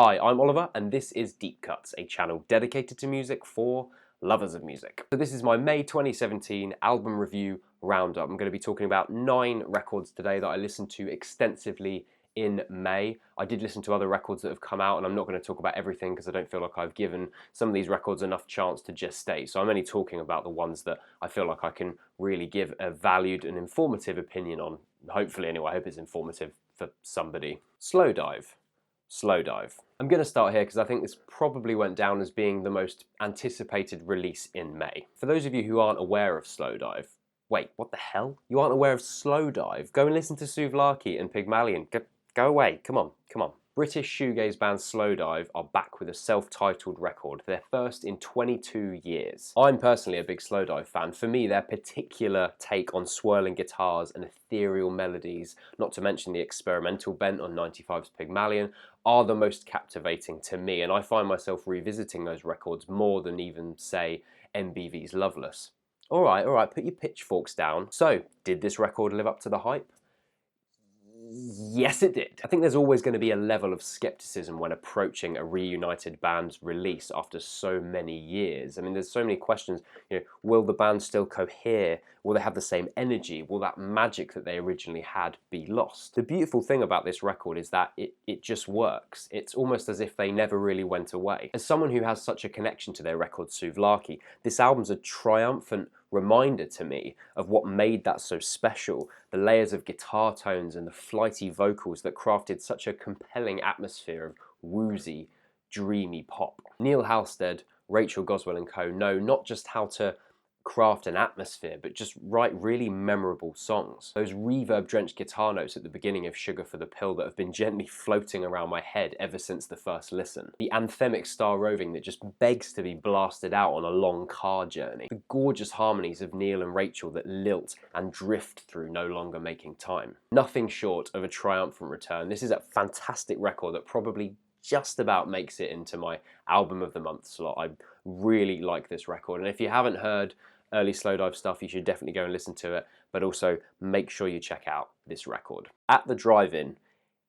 Hi, I'm Oliver and this is Deep Cuts, a channel dedicated to music for lovers of music. So this is my May 2017 album review roundup. I'm going to be talking about 9 records today that I listened to extensively in May. I did listen to other records that have come out and I'm not going to talk about everything because I don't feel like I've given some of these records enough chance to gestate. So I'm only talking about the ones that I feel like I can really give a valued and informative opinion on. Hopefully anyway, I hope it's informative for somebody. Slowdive. I'm going to start here because I think this probably went down as being the most anticipated release in May. For those of you who aren't aware of Slowdive, wait, what the hell? You aren't aware of Slowdive? Go and listen to Souvlaki and Pygmalion. Go away, come on. British shoegaze band Slowdive are back with a self-titled record, their first in 22 years. I'm personally a big Slowdive fan. For me, their particular take on swirling guitars and ethereal melodies, not to mention the experimental bent on 95's Pygmalion, are the most captivating to me, and I find myself revisiting those records more than even, say, MBV's Loveless. All right, put your pitchforks down. So, did this record live up to the hype? Yes, it did. I think there's always going to be a level of skepticism when approaching a reunited band's release after so many years. I mean, there's so many questions. Will the band still cohere? Will they have the same energy? Will that magic that they originally had be lost? The beautiful thing about this record is that it just works. It's almost as if they never really went away. As someone who has such a connection to their record Souvlaki, this album's a triumphant reminder to me of what made that so special, the layers of guitar tones and the flighty vocals that crafted such a compelling atmosphere of woozy, dreamy pop. Neil Halstead, Rachel Goswell and co know not just how to craft an atmosphere, but just write really memorable songs. Those reverb-drenched guitar notes at the beginning of Sugar for the Pill that have been gently floating around my head ever since the first listen. The anthemic Star Roving that just begs to be blasted out on a long car journey. The gorgeous harmonies of Neil and Rachel that lilt and drift through No Longer Making Time. Nothing short of a triumphant return. This is a fantastic record that probably just about makes it into my album of the month slot. I really like this record, and if you haven't heard early Slowdive stuff, you should definitely go and listen to it, but also make sure you check out this record. At the Drive-In,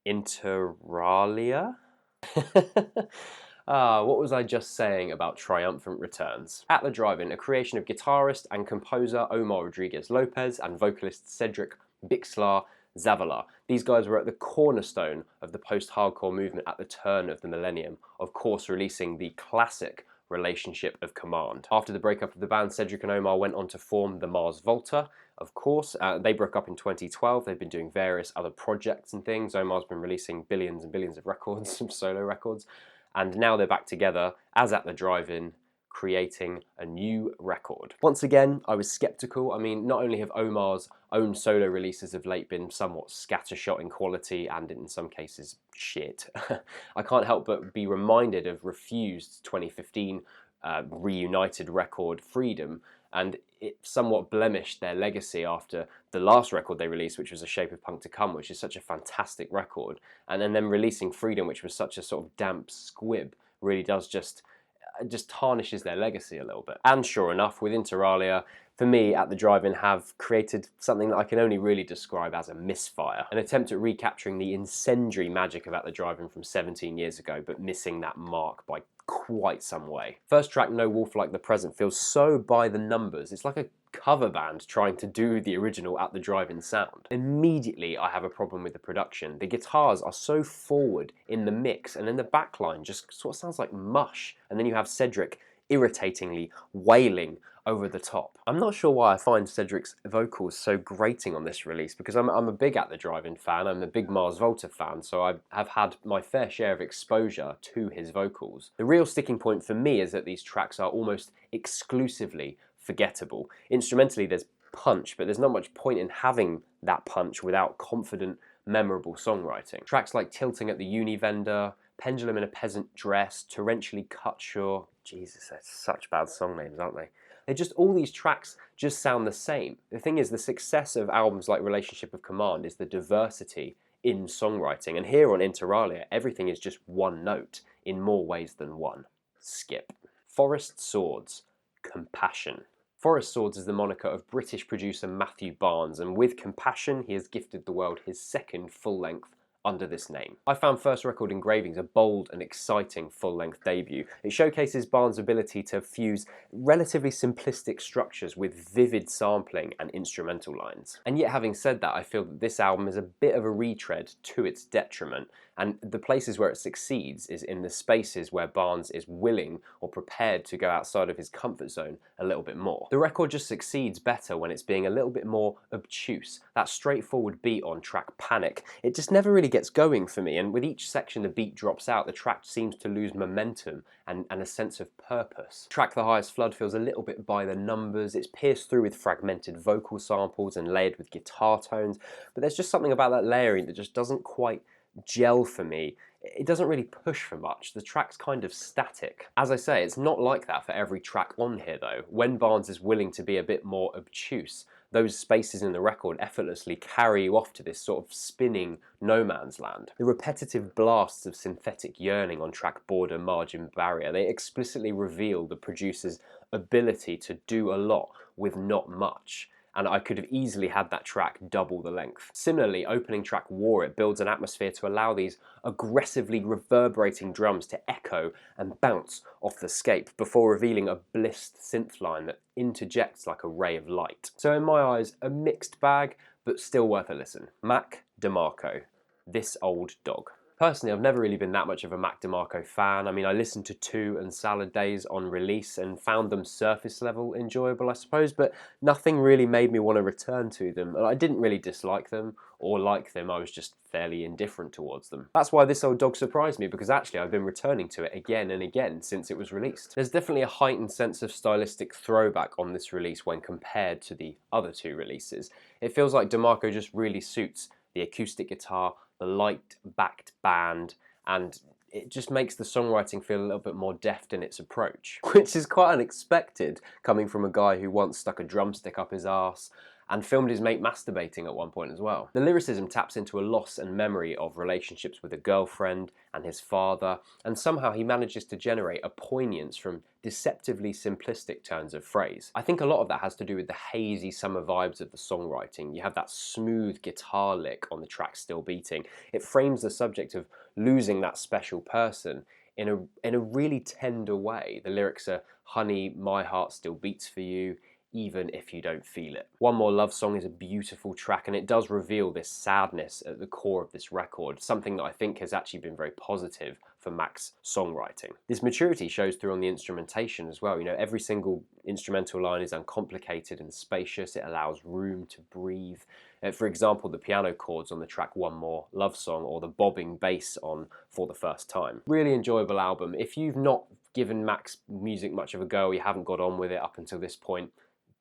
Interalia? What was I just saying about triumphant returns? At the Drive-In, a creation of guitarist and composer Omar Rodriguez Lopez and vocalist Cedric Bixler Zavala. These guys were at the cornerstone of the post-hardcore movement at the turn of the millennium, of course releasing the classic Relationship of Command. After the breakup of the band, Cedric and Omar went on to form the Mars Volta, of course. They broke up in 2012. They've been doing various other projects and things. Omar's been releasing billions and billions of records, some solo records, and now they're back together, as at the Drive-In, creating a new record. Once again, I was skeptical. I mean, not only have Omar's own solo releases of late been somewhat scattershot in quality and in some cases shit, I can't help but be reminded of Refused's 2015 reunited record Freedom, and it somewhat blemished their legacy after the last record they released, which was A Shape of Punk to Come, which is such a fantastic record, and then them releasing Freedom, which was such a sort of damp squib, really does just tarnishes their legacy a little bit. And sure enough, with Interalia, for me, At the Drive-In have created something that I can only really describe as a misfire. An attempt at recapturing the incendiary magic of At the Drive-In from 17 years ago, but missing that mark by quite some way. First track, No Wolf Like the Present, feels so by the numbers. It's like a cover band trying to do the original At the Drive-In sound. Immediately I have a problem with the production. The guitars are so forward in the mix, and then the backline just sort of sounds like mush, and then you have Cedric irritatingly wailing over the top. I'm not sure why I find Cedric's vocals so grating on this release, because I'm a big At the Drive-In fan, I'm a big Mars Volta fan, so I have had my fair share of exposure to his vocals. The real sticking point for me is that these tracks are almost exclusively forgettable. Instrumentally there's punch, but there's not much point in having that punch without confident, memorable songwriting. Tracks like Tilting at the Uni Vendor, Pendulum in a Peasant Dress, Torrentially Cut Shore, Jesus, they're such bad song names, aren't they? All these tracks just sound the same. The thing is, the success of albums like Relationship of Command is the diversity in songwriting, and here on Interalia, everything is just one note in more ways than one. Skip. Forrest Swords, Compassion. Forrest Swords is the moniker of British producer Matthew Barnes, and with Compassion he has gifted the world his second full-length under this name. I found First Record Engravings a bold and exciting full-length debut. It showcases Barnes' ability to fuse relatively simplistic structures with vivid sampling and instrumental lines. And yet, having said that, I feel that this album is a bit of a retread to its detriment, and the places where it succeeds is in the spaces where Barnes is willing or prepared to go outside of his comfort zone a little bit more. The record just succeeds better when it's being a little bit more obtuse. That straightforward beat on track Panic, it just never really gets going for me, and with each section the beat drops out, the track seems to lose momentum and a sense of purpose. Track The Highest Flood feels a little bit by the numbers. It's pierced through with fragmented vocal samples and layered with guitar tones, but there's just something about that layering that just doesn't quite gel for me. It doesn't really push for much. The track's kind of static. As I say, it's not like that for every track on here though. When Barnes is willing to be a bit more obtuse, those spaces in the record effortlessly carry you off to this sort of spinning no man's land. The repetitive blasts of synthetic yearning on track Border Margin Barrier, they explicitly reveal the producer's ability to do a lot with not much. And I could have easily had that track double the length. Similarly, opening track War, it builds an atmosphere to allow these aggressively reverberating drums to echo and bounce off the scape before revealing a blissed synth line that interjects like a ray of light. So in my eyes, a mixed bag, but still worth a listen. Mac DeMarco, This Old Dog. Personally, I've never really been that much of a Mac DeMarco fan. I mean, I listened to 2 and Salad Days on release and found them surface level enjoyable, I suppose, but nothing really made me want to return to them. And I didn't really dislike them or like them, I was just fairly indifferent towards them. That's why This Old Dog surprised me, because actually I've been returning to it again and again since it was released. There's definitely a heightened sense of stylistic throwback on this release when compared to the other 2 releases. It feels like DeMarco just really suits the acoustic guitar, the light-backed band, and it just makes the songwriting feel a little bit more deft in its approach, which is quite unexpected coming from a guy who once stuck a drumstick up his arse and filmed his mate masturbating at one point as well. The lyricism taps into a loss and memory of relationships with a girlfriend and his father, and somehow he manages to generate a poignance from deceptively simplistic turns of phrase. I think a lot of that has to do with the hazy summer vibes of the songwriting. You have that smooth guitar lick on the track Still Beating. It frames the subject of losing that special person in a really tender way. The lyrics are, "Honey, my heart still beats for you, even if you don't feel it." One More Love Song is a beautiful track, and it does reveal this sadness at the core of this record, something that I think has actually been very positive for Mac's songwriting. This maturity shows through on the instrumentation as well. You know, every single instrumental line is uncomplicated and spacious. It allows room to breathe. For example, the piano chords on the track One More Love Song, or the bobbing bass on For the First Time. Really enjoyable album. If you've not given Mac's music much of a go, or you haven't got on with it up until this point,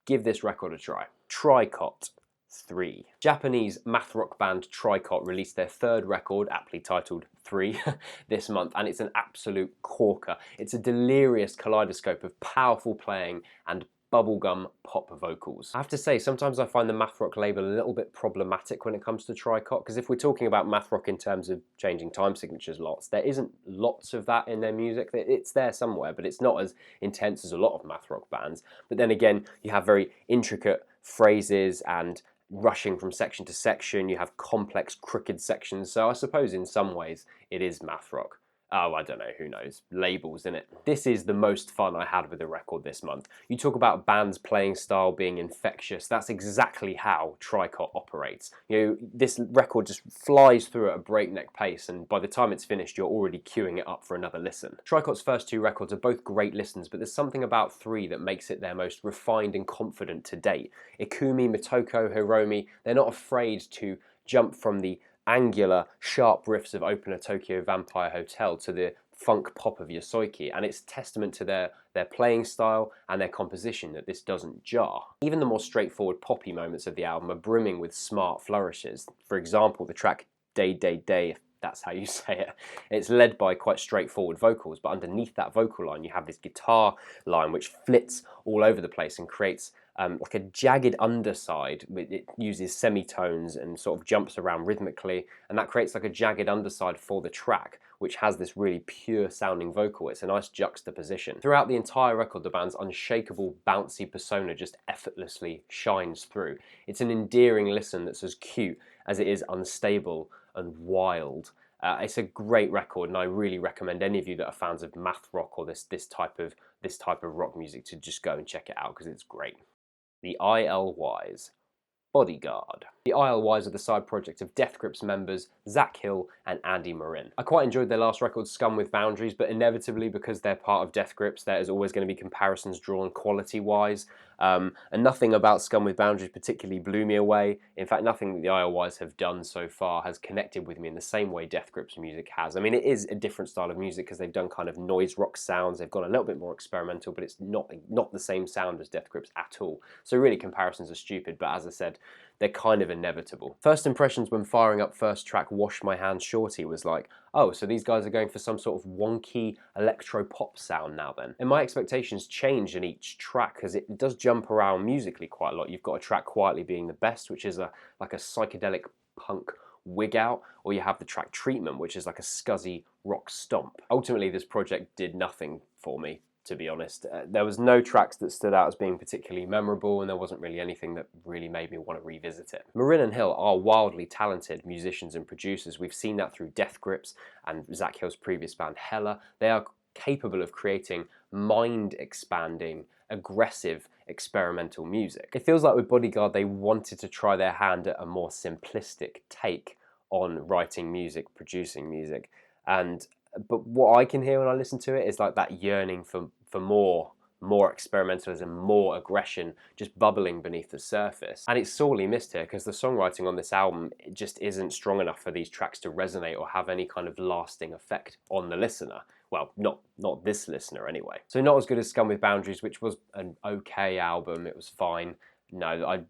give this record a try. Tricot 3. Japanese math rock band Tricot released their 3rd record, aptly titled 3, this month, and it's an absolute corker. It's a delirious kaleidoscope of powerful playing and bubblegum pop vocals. I have to say, sometimes I find the math rock label a little bit problematic when it comes to Tricot, because if we're talking about math rock in terms of changing time signatures lots, there isn't lots of that in their music. It's there somewhere, but it's not as intense as a lot of math rock bands. But then again, you have very intricate phrases and rushing from section to section. You have complex, crooked sections, so I suppose in some ways it is math rock. Oh, I don't know, who knows? Labels, innit? This is the most fun I had with the record this month. You talk about bands' playing style being infectious, that's exactly how Tricot operates. You know, this record just flies through at a breakneck pace, and by the time it's finished, you're already queuing it up for another listen. Tricot's first 2 records are both great listens, but there's something about 3 that makes it their most refined and confident to date. Ikumi, Motoko, Hiromi, they're not afraid to jump from the angular, sharp riffs of Opener Tokyo Vampire Hotel to the funk pop of Yosoiki, and it's testament to their playing style and their composition that this doesn't jar. Even the more straightforward poppy moments of the album are brimming with smart flourishes. For example, the track Day Day Day, if that's how you say it. It's led by quite straightforward vocals, but underneath that vocal line you have this guitar line which flits all over the place and creates like a jagged underside. It uses semitones and sort of jumps around rhythmically, and that creates like a jagged underside for the track, which has this really pure sounding vocal. It's a nice juxtaposition. Throughout the entire record, the band's unshakable, bouncy persona just effortlessly shines through. It's an endearing listen that's as cute as it is unstable and wild. It's a great record, and I really recommend any of you that are fans of math rock or this type of rock music to just go and check it out because it's great. The ILYs. Bodyguard. The ILYs are the side project of Death Grips members Zach Hill and Andy Marin. I quite enjoyed their last record, Scum with Boundaries, but inevitably because they're part of Death Grips, there is always going to be comparisons drawn quality-wise, and nothing about Scum with Boundaries particularly blew me away. In fact, nothing that the ILYs have done so far has connected with me in the same way Death Grips music has. I mean, it is a different style of music because they've done kind of noise rock sounds, they've gone a little bit more experimental, but it's not the same sound as Death Grips at all. So really comparisons are stupid, but as I said, they're kind of inevitable. First impressions when firing up first track Wash My Hands Shorty was like, oh, so these guys are going for some sort of wonky electro-pop sound now then. And my expectations change in each track because it does jump around musically quite a lot. You've got a track Quietly Being the Best, which is like a psychedelic punk wig out, or you have the track Treatment, which is like a scuzzy rock stomp. Ultimately, this project did nothing for me, to be honest. There was no tracks that stood out as being particularly memorable, and there wasn't really anything that really made me want to revisit it. Marin and Hill are wildly talented musicians and producers. We've seen that through Death Grips and Zach Hill's previous band Hella. They are capable of creating mind-expanding, aggressive, experimental music. It feels like with Bodyguard they wanted to try their hand at a more simplistic take on writing music, producing music, but what I can hear when I listen to it is like that yearning for more experimentalism, more aggression, just bubbling beneath the surface. And it's sorely missed here because the songwriting on this album just isn't strong enough for these tracks to resonate or have any kind of lasting effect on the listener. Well, not this listener anyway. So not as good as Scum with Boundaries, which was an okay album. It was fine. No,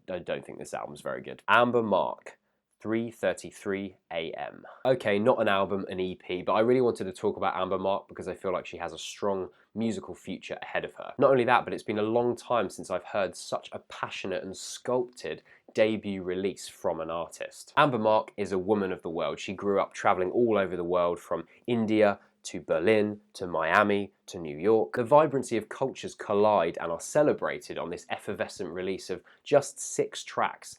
I don't think this album's very good. Amber Mark. 3:33 AM. Okay, not an album, an EP, but I really wanted to talk about Amber Mark because I feel like she has a strong musical future ahead of her. Not only that, but it's been a long time since I've heard such a passionate and sculpted debut release from an artist. Amber Mark is a woman of the world. She grew up traveling all over the world, from India to Berlin, to Miami, to New York. The vibrancy of cultures collide and are celebrated on this effervescent release of just 6 tracks.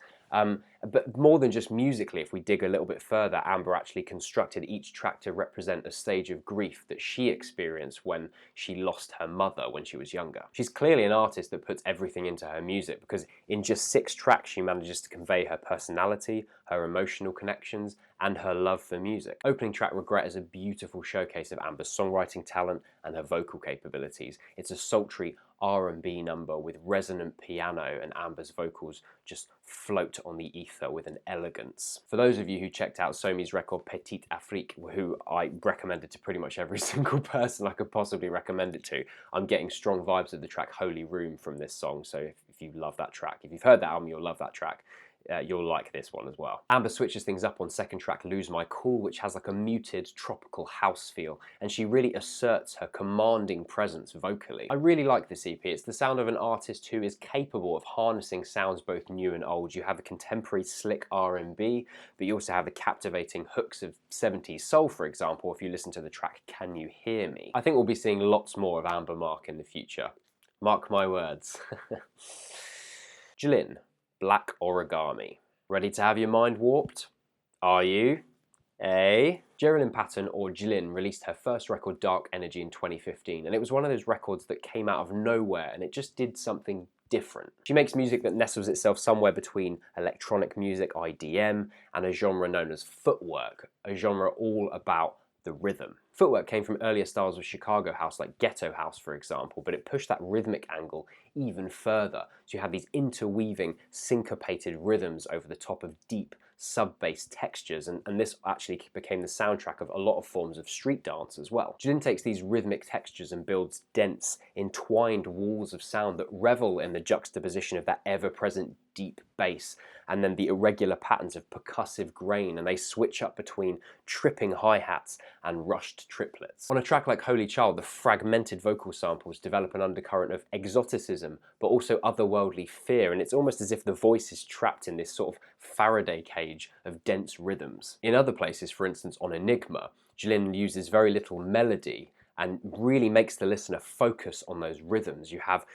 But more than just musically, if we dig a little bit further, Amber actually constructed each track to represent a stage of grief that she experienced when she lost her mother when she was younger. She's clearly an artist that puts everything into her music because in just 6 tracks she manages to convey her personality, her emotional connections, and her love for music. Opening track Regret is a beautiful showcase of Amber's songwriting talent and her vocal capabilities. It's a sultry R&B number with resonant piano, and Amber's vocals just float on the ether with an elegance. For those of you who checked out Somi's record Petite Afrique, who I recommended to pretty much every single person I could possibly recommend it to, I'm getting strong vibes of the track Holy Room from this song, so if you love that track, if you've heard that album, you'll love that track. You'll like this one as well. Amber switches things up on second track Lose My Cool, which has like a muted tropical house feel, and she really asserts her commanding presence vocally. I really like this EP. It's the sound of an artist who is capable of harnessing sounds both new and old. You have the contemporary slick R&B, but you also have the captivating hooks of 70s soul, for example, if you listen to the track Can You Hear Me? I think we'll be seeing lots more of Amber Mark in the future. Mark my words. Jlin. Black Origami. Ready to have your mind warped? Are you? Geraldine Patton, or Jlin, released her first record Dark Energy in 2015, and it was one of those records that came out of nowhere and it just did something different. She makes music that nestles itself somewhere between electronic music, IDM, and a genre known as footwork, a genre all about the rhythm. Footwork came from earlier styles of Chicago house like Ghetto House, for example, but it pushed that rhythmic angle even further. So you have these interweaving, syncopated rhythms over the top of deep, sub-bass textures, and this actually became the soundtrack of a lot of forms of street dance as well. Jlin takes these rhythmic textures and builds dense, entwined walls of sound that revel in the juxtaposition of that ever-present deep bass and then the irregular patterns of percussive grain, and they switch up between tripping hi-hats and rushed triplets. On a track like Holy Child, the fragmented vocal samples develop an undercurrent of exoticism but also otherworldly fear, and it's almost as if the voice is trapped in this sort of Faraday cage of dense rhythms. In other places, for instance on Enigma, Jlin uses very little melody and really makes the listener focus on those rhythms. You have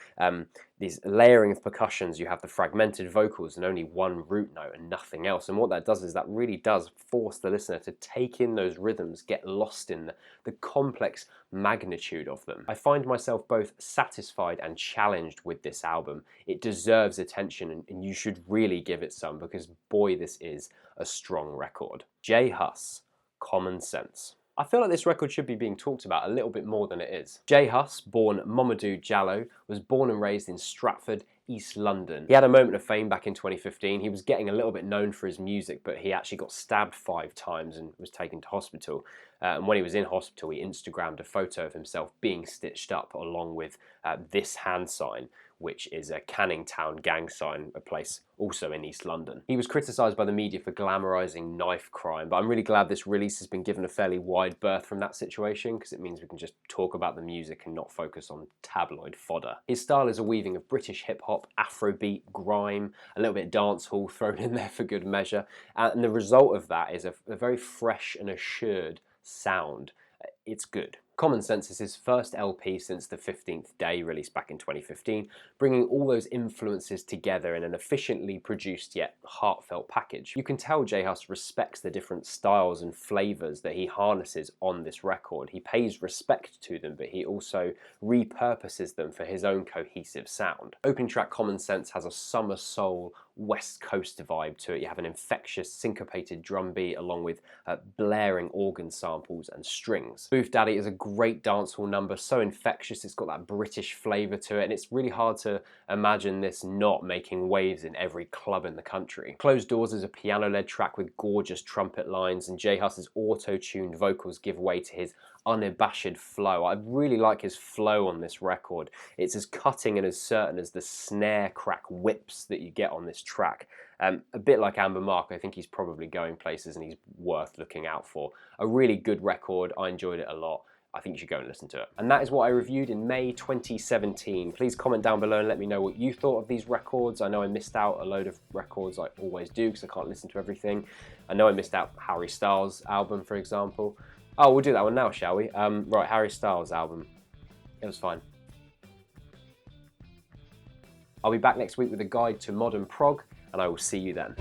these layering of percussions, you have the fragmented vocals and only one root note and nothing else. And what that does is that really does force the listener to take in those rhythms, get lost in the complex magnitude of them. I find myself both satisfied and challenged with this album. It deserves attention, and you should really give it some, because boy, this is a strong record. Haas, Common Sense. I feel like this record should be being talked about a little bit more than it is. Haas, born Mamadou Diallo, was born and raised in Stratford, East London. He had a moment of fame back in 2015. He was getting a little bit known for his music, but he actually got stabbed 5 times and was taken to hospital. And when he was in hospital, he Instagrammed a photo of himself being stitched up along with this hand sign, which is a Canning Town gang sign, a place also in East London. He was criticised by the media for glamorising knife crime, but I'm really glad this release has been given a fairly wide berth from that situation, because it means we can just talk about the music and not focus on tabloid fodder. His style is a weaving of British hip-hop, Afrobeat, grime, a little bit of dancehall thrown in there for good measure, and the result of that is a very fresh and assured sound. It's good. Common Sense is his first LP since the 15th Day, released back in 2015, bringing all those influences together in an efficiently produced yet heartfelt package. You can tell Haas respects the different styles and flavours that he harnesses on this record. He pays respect to them, but he also repurposes them for his own cohesive sound. Opening track Common Sense has a summer soul, West Coast vibe to it. You have an infectious, syncopated drum beat along with blaring organ samples and strings. Booth Daddy is a great dancehall number, so infectious, it's got that British flavour to it, and it's really hard to imagine this not making waves in every club in the country. Closed Doors is a piano-led track with gorgeous trumpet lines, and Haas's auto-tuned vocals give way to his unabashed flow. I really like his flow on this record. It's as cutting and as certain as the snare crack whips that you get on this track. A bit like Amber Mark, I think he's probably going places and he's worth looking out for. A really good record, I enjoyed it a lot. I think you should go and listen to it. And that is what I reviewed in May 2017. Please comment down below and let me know what you thought of these records. I know I missed out a load of records, I always do, because I can't listen to everything. I know I missed out Harry Styles' album, for example. Oh, we'll do that one now, shall we? Right, Harry Styles' album. It was fine. I'll be back next week with a guide to modern prog, and I will see you then.